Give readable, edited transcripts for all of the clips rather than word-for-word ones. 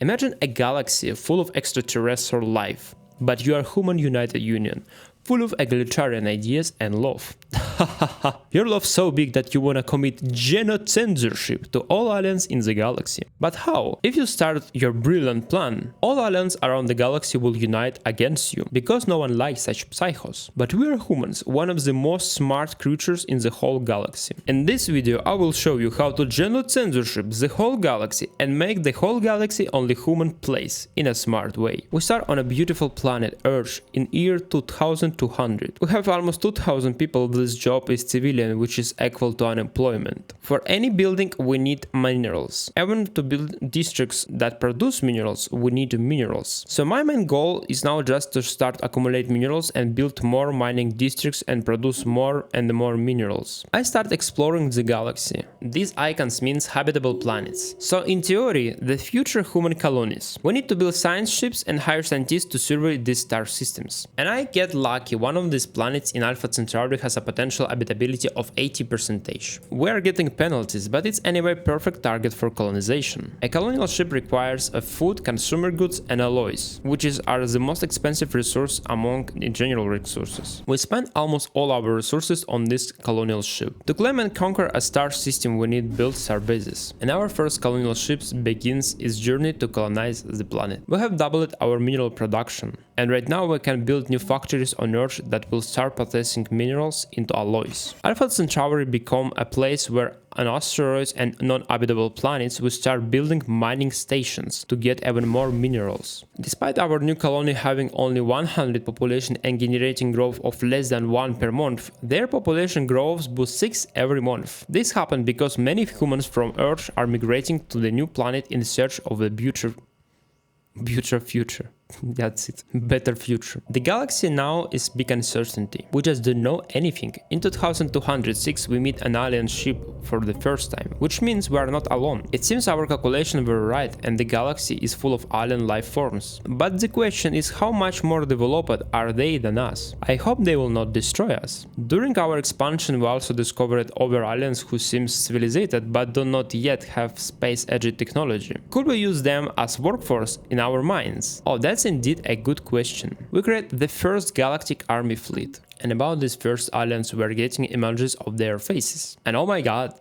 Imagine a galaxy full of extraterrestrial life, but you are human United Union, full of egalitarian ideas and love. Your love so big that you wanna commit genocensorship to all aliens in the galaxy. But how? If you start your brilliant plan, all aliens around the galaxy will unite against you, because no one likes such psychos. But we are humans, one of the most smart creatures in the whole galaxy. In this video I will show you how to genocensorship the whole galaxy and make the whole galaxy only human place in a smart way. We start on a beautiful planet Earth in year 2200. We have almost 2000 people. This job is civilian, which is equal to unemployment. For any building we need minerals. Even to build districts that produce minerals we need minerals. So my main goal is now just to start accumulate minerals and build more mining districts and produce more and more minerals. I start exploring the galaxy. These icons means habitable planets. So in theory, the future human colonies. We need to build science ships and hire scientists to survey these star systems. And I get lucky, one of these planets in Alpha Centauri has a potential habitability of 80%. We are getting penalties, but it's anyway perfect target for colonization. A colonial ship requires a food, consumer goods and alloys, which are the most expensive resource among the general resources. We spend almost all our resources on this colonial ship. To claim and conquer a star system we need build star bases. And our first colonial ship begins its journey to colonize the planet. We have doubled our mineral production, and right now we can build new factories on Earth that will start processing minerals into alloys. Alpha Centauri become a place where on asteroids and non-habitable planets we start building mining stations to get even more minerals. Despite our new colony having only 100 population and generating growth of less than 1 per month, their population grows by 6 every month. This happened because many humans from Earth are migrating to the new planet in search of a future. That's it. Better future. The galaxy now is big uncertainty. We just don't know anything. In 2206 we meet an alien ship for the first time, which means we are not alone. It seems our calculations were right and the galaxy is full of alien life forms. But the question is how much more developed are they than us? I hope they will not destroy us. During our expansion we also discovered other aliens who seem civilized but do not yet have space-age technology. Could we use them as workforce in our mines? Oh, that's indeed a good question. We create the first galactic army fleet. And about these first aliens we are getting images of their faces. And oh my god,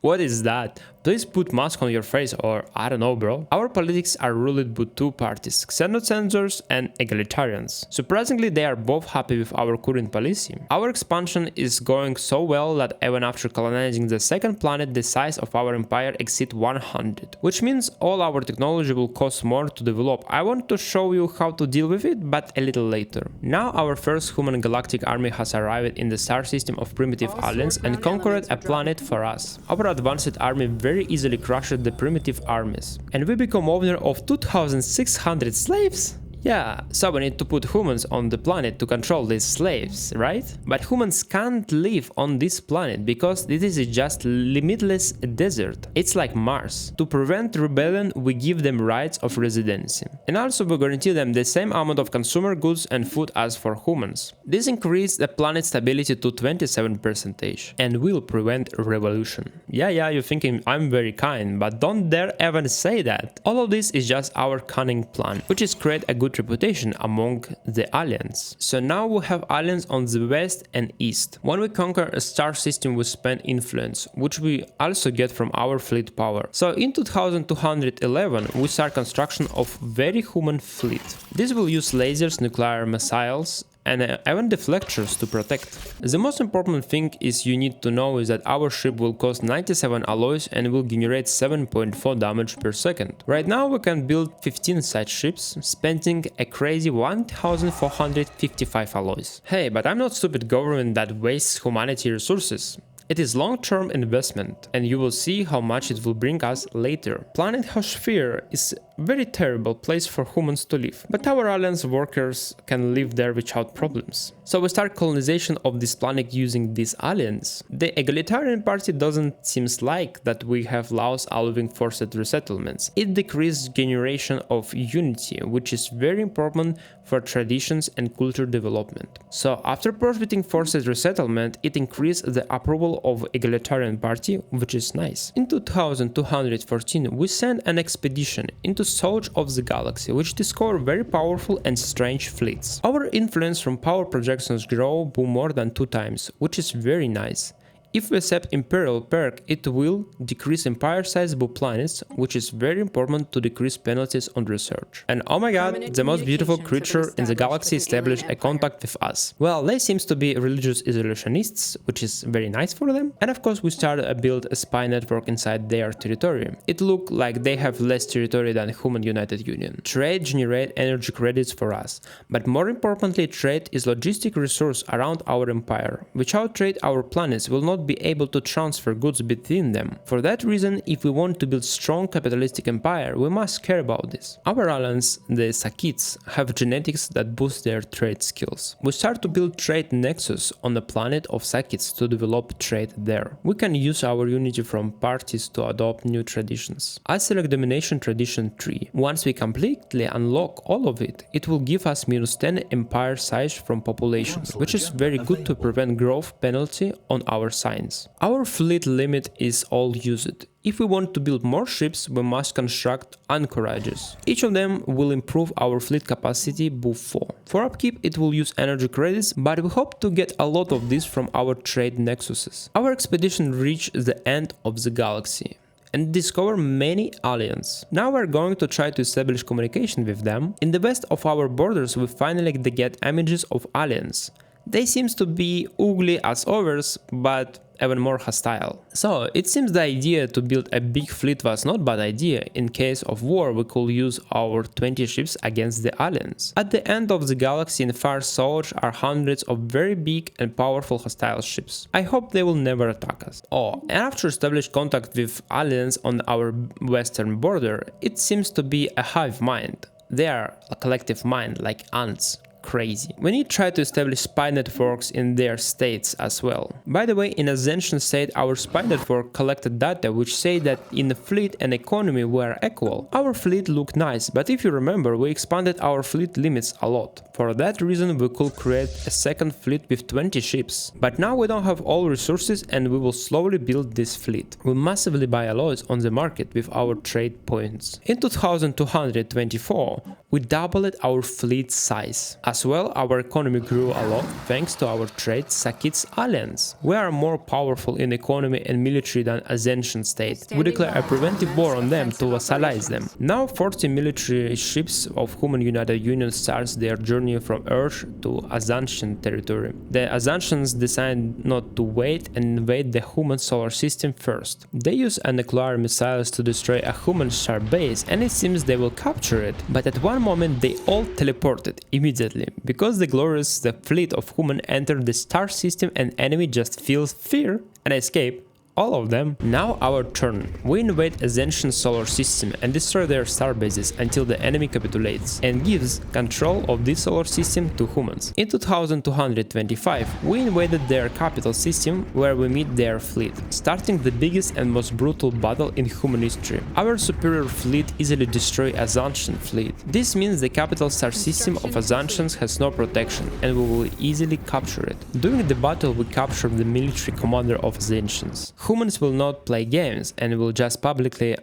what is that? Please put mask on your face or I don't know, bro. Our politics are ruled by two parties, Genocensors and egalitarians. Surprisingly, they are both happy with our current policy. Our expansion is going so well that even after colonizing the second planet, the size of our empire exceeds 100. Which means all our technology will cost more to develop. I want to show you how to deal with it, but a little later. Now our first human galactic army has arrived in the star system of primitive aliens and conquered a planet for us. Our advanced army very easily crushed the primitive armies. And we become owner of 2600 slaves? Yeah, so we need to put humans on the planet to control these slaves, right? But humans can't live on this planet because this is just limitless desert. It's like Mars. To prevent rebellion, we give them rights of residency. And also we guarantee them the same amount of consumer goods and food as for humans. This increases the planet's stability to 27% and will prevent revolution. Yeah, you're thinking I'm very kind, but don't dare even say that. All of this is just our cunning plan, which is create a good reputation among the aliens. So now we have aliens on the west and east. When we conquer a star system we spend influence, which we also get from our fleet power. So in 2211 we start construction of very human fleet. This will use lasers, nuclear missiles and even deflectors to protect. The most important thing is you need to know is that our ship will cost 97 alloys and will generate 7.4 damage per second. Right now we can build 15 such ships, spending a crazy 1455 alloys. Hey, but I'm not stupid government that wastes humanity resources. It is long-term investment, and you will see how much it will bring us later. Planet Hosphere is a very terrible place for humans to live, but our alliance workers can live there without problems. So we start colonization of this planet using these aliens. The egalitarian party doesn't seem like that we have laws allowing forced resettlements. It decreases generation of unity, which is very important for traditions and culture development. So after prohibiting forced resettlement, it increased the approval example of egalitarian party, which is nice. In 2214 we sent an expedition into South of the galaxy, which discovered very powerful and strange fleets. Our influence from power projections grow by more than 2 times, which is very nice. If we accept Imperial perk, it will decrease empire size by planets, which is very important to decrease penalties on research. And oh my god, the most beautiful creature in the galaxy established a contact with us. Well, they seems to be religious isolationists, which is very nice for them. And of course we started to build a spy network inside their territory. It looked like they have less territory than Human United Union. Trade generate energy credits for us, but more importantly, trade is logistic resource around our empire. Without trade, our planets will not be able to transfer goods between them. For that reason, if we want to build strong capitalistic empire, we must care about this. Our allies, the Sakids, have genetics that boost their trade skills. We start to build trade nexus on the planet of Sakids to develop trade there. We can use our unity from parties to adopt new traditions. I select domination tradition 3. Once we completely unlock all of it, it will give us -10 empire size from populations, which is very good to prevent growth penalty on our science. Our fleet limit is all used. If we want to build more ships, we must construct anchorages. Each of them will improve our fleet capacity by 4. For upkeep, it will use energy credits, but we hope to get a lot of this from our trade nexuses. Our expedition reached the end of the galaxy and discover many aliens. Now we're going to try to establish communication with them. In the west of our borders, we finally get images of aliens. They seem to be ugly as others, but even more hostile. So it seems the idea to build a big fleet was not bad idea. In case of war, we could use our 20 ships against the aliens. At the end of the galaxy in far south are hundreds of very big and powerful hostile ships. I hope they will never attack us. Oh, and after establish contact with aliens on our western border, it seems to be a hive mind. They are a collective mind like ants. Crazy. We need to try to establish spy networks in their states as well. By the way, in Ascension state, our spy network collected data which say that in the fleet and economy were equal. Our fleet looked nice, but if you remember, we expanded our fleet limits a lot. For that reason, we could create a second fleet with 20 ships. But now we don't have all resources and we will slowly build this fleet. We massively buy alloys on the market with our trade points. In 2224, we doubled our fleet size. As well, our economy grew a lot thanks to our trade Sakids alliance. We are more powerful in economy and military than Ascension state. We declare a preventive war on them to vassalize them. Now 40 military ships of Human United Union starts their journey from Earth to Ascension territory. The Ascensions decide not to wait and invade the human solar system first. They use nuclear missiles to destroy a human star base, and it seems they will capture it. But at one moment they all teleported immediately. Because the fleet of human entered the star system and enemy just feels fear and escape. All of them. Now our turn. We invade Ascension solar system and destroy their star bases until the enemy capitulates and gives control of this solar system to humans. In 2225, we invaded their capital system where we meet their fleet, starting the biggest and most brutal battle in human history. Our superior fleet easily destroyed Ascension fleet. This means the capital star system of Ascensions has no protection and we will easily capture it. During the battle we captured the military commander of Ascensions. Humans will not play games and will just publicly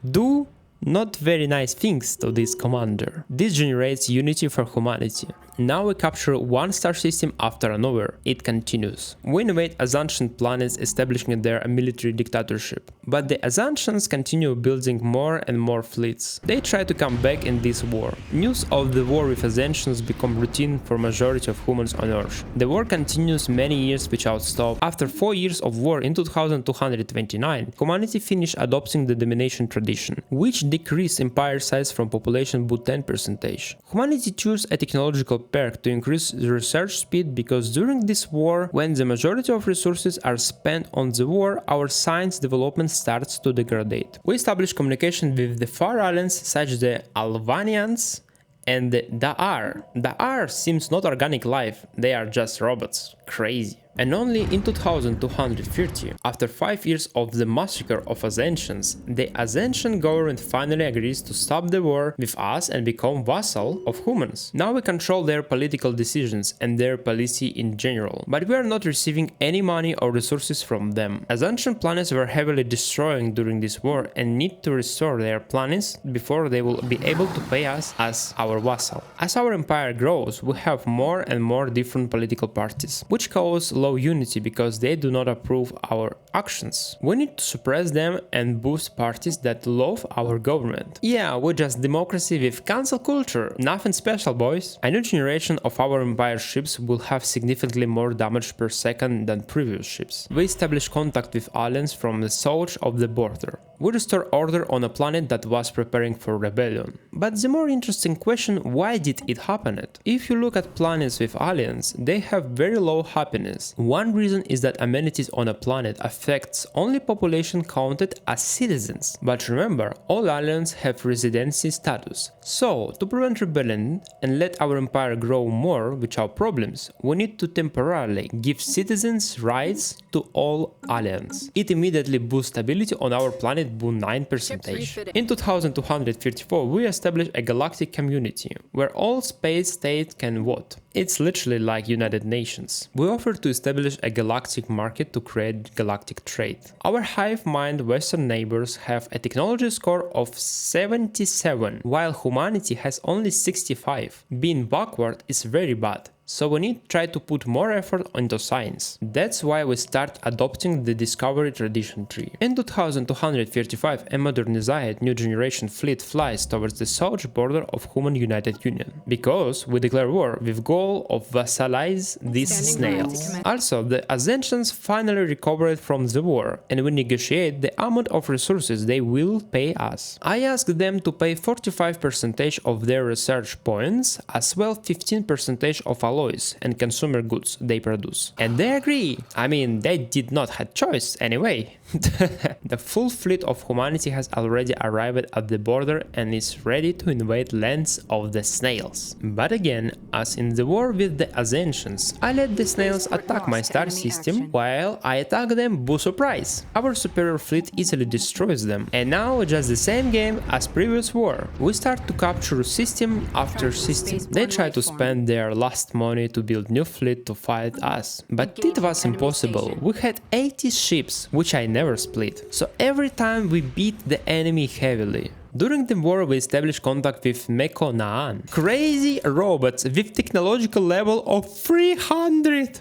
do not very nice things to this commander. This generates unity for humanity. Now we capture one star system after another. It continues. We invade Ascension planets, establishing their military dictatorship. But the Ascensions continue building more and more fleets. They try to come back in this war. News of the war with Ascensions become routine for majority of humans on Earth. The war continues many years without stop. After 4 years of war in 2229, humanity finished adopting the domination tradition, which decreased empire size from population by 10%. Humanity chose a technological perk to increase the research speed because during this war, when the majority of resources are spent on the war, our science development starts to degrade. We establish communication with the far aliens such as the Alvanians and the Da'ar. Da'ar seems not organic life, they are just robots. Crazy. And only in 2230, after 5 years of the massacre of Ascensions, the Ascension government finally agrees to stop the war with us and become vassal of humans. Now we control their political decisions and their policy in general, but we are not receiving any money or resources from them. Ascension planets were heavily destroying during this war and need to restore their planets before they will be able to pay us as our vassal. As our empire grows, we have more and more different political parties, which cause low unity because they do not approve our actions. We need to suppress them and boost parties that love our government. Yeah, we're just democracy with cancel culture. Nothing special, boys. A new generation of our empire ships will have significantly more damage per second than previous ships. We establish contact with aliens from the south of the border. We restore order on a planet that was preparing for rebellion. But the more interesting question, why did it happen? If you look at planets with aliens, they have very low happiness. One reason is that amenities on a planet affects only population counted as citizens. But remember, all aliens have residency status. So, to prevent rebellion and let our empire grow more without problems, we need to temporarily give citizens rights to all aliens. It immediately boosts stability on our planet by 9%. In 2234, we established a galactic community where all space states can vote. It's literally like United Nations. We offer to establish a galactic market to create galactic trade. Our hive mind Western neighbors have a technology score of 77, while humanity has only 65. Being backward is very bad. So we need to try to put more effort into science. That's why we start adopting the discovery tradition tree. In 2235, a modernized new generation fleet flies towards the south border of human United Union, because we declare war with goal of vassalize these snails. Also, the Ascensions finally recovered from the war, and we negotiate the amount of resources they will pay us. I asked them to pay 45% of their research points, as well 15% of alloys and consumer goods they produce. And they agree. I mean, they did not have choice anyway. The full fleet of humanity has already arrived at the border and is ready to invade lands of the snails. But again, as in the war with the Ascensions, I let the snails attack my star system while I attack them by surprise. Our superior fleet easily destroys them, and now just the same game as previous war. We start to capture system after system. They try to spend their last money to build new fleet to fight us, but it was impossible. We had 80 ships, which I never split, so every time we beat the enemy heavily. During the war, we established contact with Mekonaan, crazy robots with technological level of 300.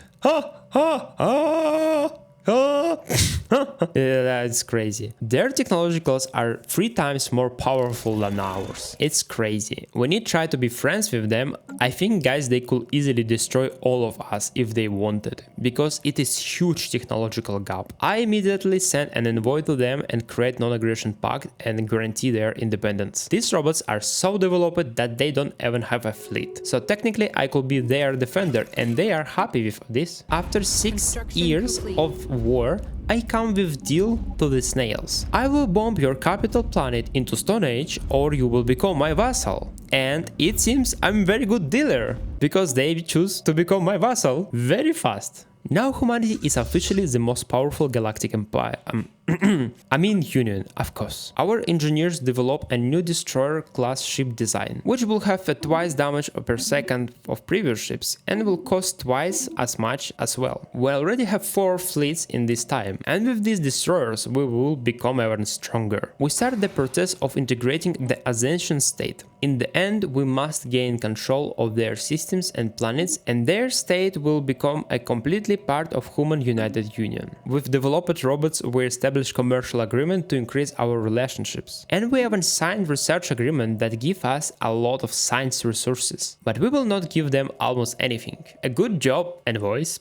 That's crazy. Their technologicals are 3 times more powerful than ours. It's crazy. When you try to be friends with them, I think guys they could easily destroy all of us if they wanted, because it is huge technological gap. I immediately send an envoy to them and create non-aggression pact and guarantee their independence. These robots are so developed that they don't even have a fleet. So technically I could be their defender and they are happy with this. After 6 years of war, I come with deal to the snails. I will bomb your capital planet into Stone Age or you will become my vassal. And it seems I'm a very good dealer, because they choose to become my vassal very fast. Now humanity is officially the most powerful galactic empire. I mean Union, of course. Our engineers develop a new destroyer-class ship design, which will have a twice damage per second of previous ships and will cost twice as much as well. We already have 4 fleets in this time, and with these destroyers we will become even stronger. We start the process of integrating the Ascension state. In the end, we must gain control of their systems and planets, and their state will become a completely part of human United Union. With developed robots, we establish commercial agreement to increase our relationships. And we even signed research agreement that give us a lot of science resources. But we will not give them almost anything. A good job, envoys.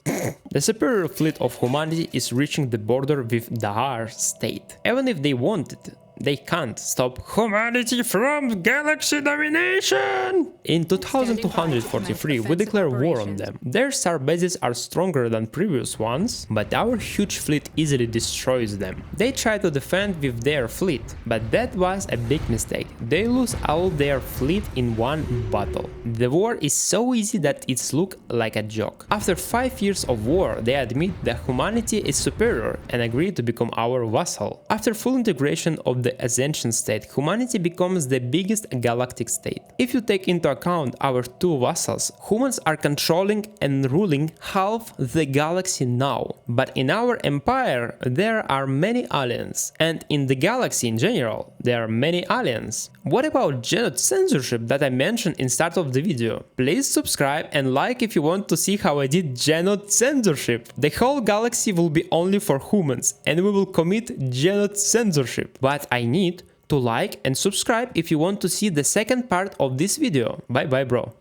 The superior fleet of humanity is reaching the border with Dahar state. Even if they wanted, They can't stop humanity from galaxy domination! In 2243, we declare war on them. Their star bases are stronger than previous ones, but our huge fleet easily destroys them. They try to defend with their fleet, but that was a big mistake. They lose all their fleet in one battle. The war is so easy that it's look like a joke. After 5 years of war, they admit that humanity is superior and agree to become our vassal. After full integration of the Ascension state, humanity becomes the biggest galactic state. If you take into account our two vassals, humans are controlling and ruling half the galaxy now. But in our empire, there are many aliens, and in the galaxy in general, there are many aliens. What about Genocensorship that I mentioned in start of the video? Please subscribe and like if you want to see how I did Genocensorship. The whole galaxy will be only for humans, and we will commit Genocensorship. But I need to like and subscribe if you want to see the second part of this video. Bye bye bro.